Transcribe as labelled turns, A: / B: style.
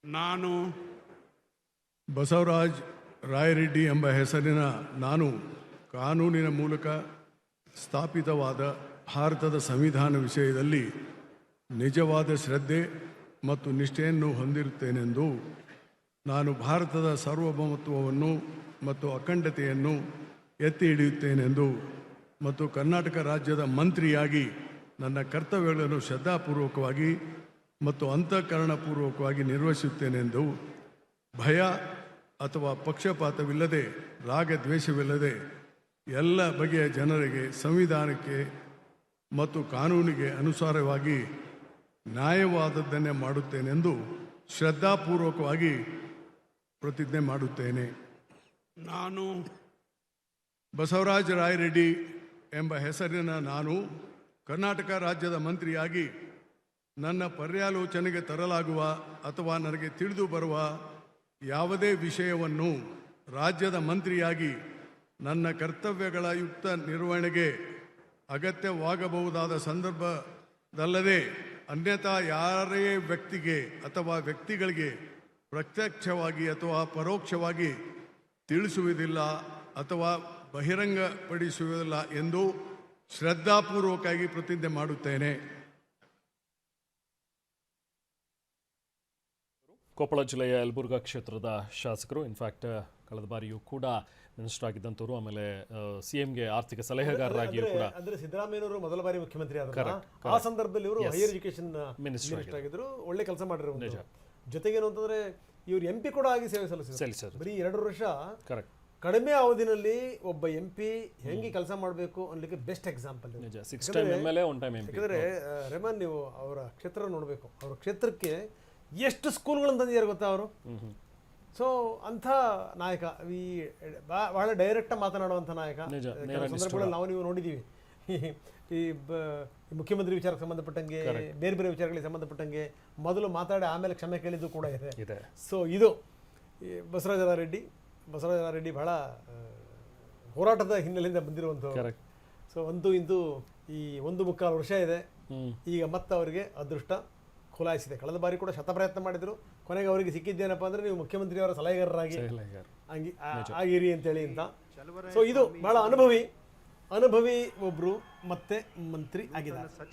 A: ನಾನು
B: ಬಸವರಾಜ್ ರಾಯರೆಡ್ಡಿ ಎಂಬ ಹೆಸರಿನ ನಾನು ಕಾನೂನಿನ ಮೂಲಕ ಸ್ಥಾಪಿತವಾದ ಭಾರತದ ಸಂವಿಧಾನ ವಿಷಯದಲ್ಲಿ ನಿಜವಾದ ಶ್ರದ್ಧೆ ಮತ್ತು ನಿಷ್ಠೆಯನ್ನು ಹೊಂದಿರುತ್ತೇನೆಂದು ನಾನು ಭಾರತದ ಸಾರ್ವಭೌಮತ್ವವನ್ನು ಮತ್ತು ಅಖಂಡತೆಯನ್ನು ಎತ್ತಿ ಹಿಡಿಯುತ್ತೇನೆಂದು ಮತ್ತು ಕರ್ನಾಟಕ ರಾಜ್ಯದ ಮಂತ್ರಿಯಾಗಿ ನನ್ನ ಕರ್ತವ್ಯಗಳನ್ನು ಶ್ರದ್ಧಾಪೂರ್ವಕವಾಗಿ ಮತ್ತು ಅಂತಃಕರಣಪೂರ್ವಕವಾಗಿ ನಿರ್ವಹಿಸುತ್ತೇನೆಂದು ಭಯ ಅಥವಾ ಪಕ್ಷಪಾತವಿಲ್ಲದೆ ರಾಗದ್ವೇಷವಿಲ್ಲದೆ ಎಲ್ಲ ಬಗೆಯ ಜನರಿಗೆ ಸಂವಿಧಾನಕ್ಕೆ ಮತ್ತು ಕಾನೂನಿಗೆ ಅನುಸಾರವಾಗಿ ನ್ಯಾಯವಾದದ್ದನ್ನೇ ಮಾಡುತ್ತೇನೆಂದು ಶ್ರದ್ಧಾಪೂರ್ವಕವಾಗಿ ಪ್ರತಿಜ್ಞೆ ಮಾಡುತ್ತೇನೆ.
A: ನಾನು
B: ಬಸವರಾಜ ರಾಯರೆಡ್ಡಿ ಎಂಬ ಹೆಸರಿನ ನಾನು ಕರ್ನಾಟಕ ರಾಜ್ಯದ ಮಂತ್ರಿಯಾಗಿ ನನ್ನ ಪರ್ಯಾಲೋಚನೆಗೆ ತರಲಾಗುವ ಅಥವಾ ನನಗೆ ತಿಳಿದು ಬರುವ ಯಾವುದೇ ವಿಷಯವನ್ನು ರಾಜ್ಯದ ಮಂತ್ರಿಯಾಗಿ ನನ್ನ ಕರ್ತವ್ಯಗಳ ಯುಕ್ತ ನಿರ್ವಹಣೆಗೆ ಅಗತ್ಯವಾಗಬಹುದಾದ ಸಂದರ್ಭದಲ್ಲದೆ ಅನ್ಯಥಾ ಯಾರೇ ವ್ಯಕ್ತಿಗೆ ಅಥವಾ ವ್ಯಕ್ತಿಗಳಿಗೆ ಪ್ರತ್ಯಕ್ಷವಾಗಿ ಅಥವಾ ಪರೋಕ್ಷವಾಗಿ ತಿಳಿಸುವುದಿಲ್ಲ ಅಥವಾ ಬಹಿರಂಗಪಡಿಸುವುದಿಲ್ಲ ಎಂದು ಶ್ರದ್ಧಾಪೂರ್ವಕವಾಗಿ ಪ್ರತಿಜ್ಞೆ ಮಾಡುತ್ತೇನೆ.
C: ಕೊಪ್ಪಳ ಜಿಲ್ಲೆಯ ಯಲಬುರ್ಗಾ ಕ್ಷೇತ್ರದ ಶಾಸಕರು, ಇನ್ಫ್ಯಾಕ್ಟ್ ಕಳೆದ ಬಾರಿಯೂ ಕೂಡ ಮಿನಿಸ್ಟರ್ ಆಗಿದ್ದಂಥವ್ರು, ಆಮೇಲೆ ಸಿಎಂಗೆ ಆರ್ಥಿಕ ಸಲಹೆಗಾರರಾಗಿಯೂ ಕೂಡ.
D: ಅಂದ್ರೆ ಸಿದ್ದರಾಮಯ್ಯವರು ಮೊದಲ ಬಾರಿ ಮುಖ್ಯಮಂತ್ರಿ ಆದರು. ಆ ಸಂದರ್ಭದಲ್ಲಿ ಇವರು ಹೈಯರ್ ಎಜುಕೇಶನ್ ಮಿನಿಸ್ಟರ್ ಆಗಿದ್ರು, ಒಳ್ಳೆ ಕೆಲಸ ಮಾಡಿರೋ. ಜೊತೆಗೇನು ಅಂತಂದ್ರೆ ಇವರು MP ಕೂಡ ಆಗಿ ಸೇವೆ ಸಲ್ಲಿಸಿದ್ರು. ಬರೀ 2 ವರ್ಷ ಕಡಿಮೆ ಅವಧಿನಲ್ಲಿ ಒಬ್ಬ MP ಹೆಂಗೆ ಕೆಲಸ ಮಾಡಬೇಕು ಅನ್ನಲಿಕ್ಕೆ ಬೆಸ್ಟ್ ಎಕ್ಸಾಂಪಲ್. ಯಾಕಂದ್ರೆ ರೆಮನ್, ನೀವು ಅವರ ಕ್ಷೇತ್ರ ನೋಡಬೇಕು. ಅವರ ಕ್ಷೇತ್ರಕ್ಕೆ ಎಷ್ಟು ಸ್ಕೂಲ್ಗಳನ್ನು ತಂದಿದ್ದಾರೆ ಗೊತ್ತಾ ಅವರು. ಸೊ ಅಂಥ ನಾಯಕ, ಈ ಬಹಳ ಡೈರೆಕ್ಟ್ ಮಾತನಾಡುವಂಥ ನಾಯಕ. ಸಂದರ್ಭಗಳಲ್ಲಿ ನಾವು ನೀವು ನೋಡಿದ್ದೀವಿ, ಈ ಮುಖ್ಯಮಂತ್ರಿ ವಿಚಾರಕ್ಕೆ ಸಂಬಂಧಪಟ್ಟಂಗೆ, ಬೇರೆ ಬೇರೆ ವಿಚಾರಗಳಿಗೆ ಸಂಬಂಧಪಟ್ಟಂಗೆ ಮೊದಲು ಮಾತಾಡಿ ಆಮೇಲೆ ಕ್ಷಮೆ ಕೇಳಿದ್ದು ಕೂಡ ಇದೆ. ಸೊ ಇದು ಬಸವರಾಜ ರೆಡ್ಡಿ ಬಹಳ ಹೋರಾಟದ ಹಿನ್ನೆಲೆಯಿಂದ ಬಂದಿರುವಂಥವ್ರು. ಸೊ ಅಂತೂ ಇಂತೂ ಈ 1.25 ವರ್ಷ ಇದೆ. ಈಗ ಮತ್ತೆ ಅವರಿಗೆ ಅದೃಷ್ಟ ಖುಲಾಯಿಸಿದೆ. ಕಳೆದ ಬಾರಿ ಕೂಡ ಶತಪ್ರಯತ್ನ ಮಾಡಿದ್ರು. ಕೊನೆಗೆ ಅವರಿಗೆ ಸಿಕ್ಕಿದ್ದೇನಪ್ಪ ಅಂದ್ರೆ ನೀವು ಮುಖ್ಯಮಂತ್ರಿಯವರ ಸಲಹೆಗಾರರಾಗಿ ಆಗಿರಿ ಅಂತೇಳಿ ಅಂತ. ಸೊ ಇದು ಬಹಳ ಅನುಭವಿ ಒಬ್ರು ಮತ್ತೆ ಮಂತ್ರಿ ಆಗಿದ್ದಾರೆ.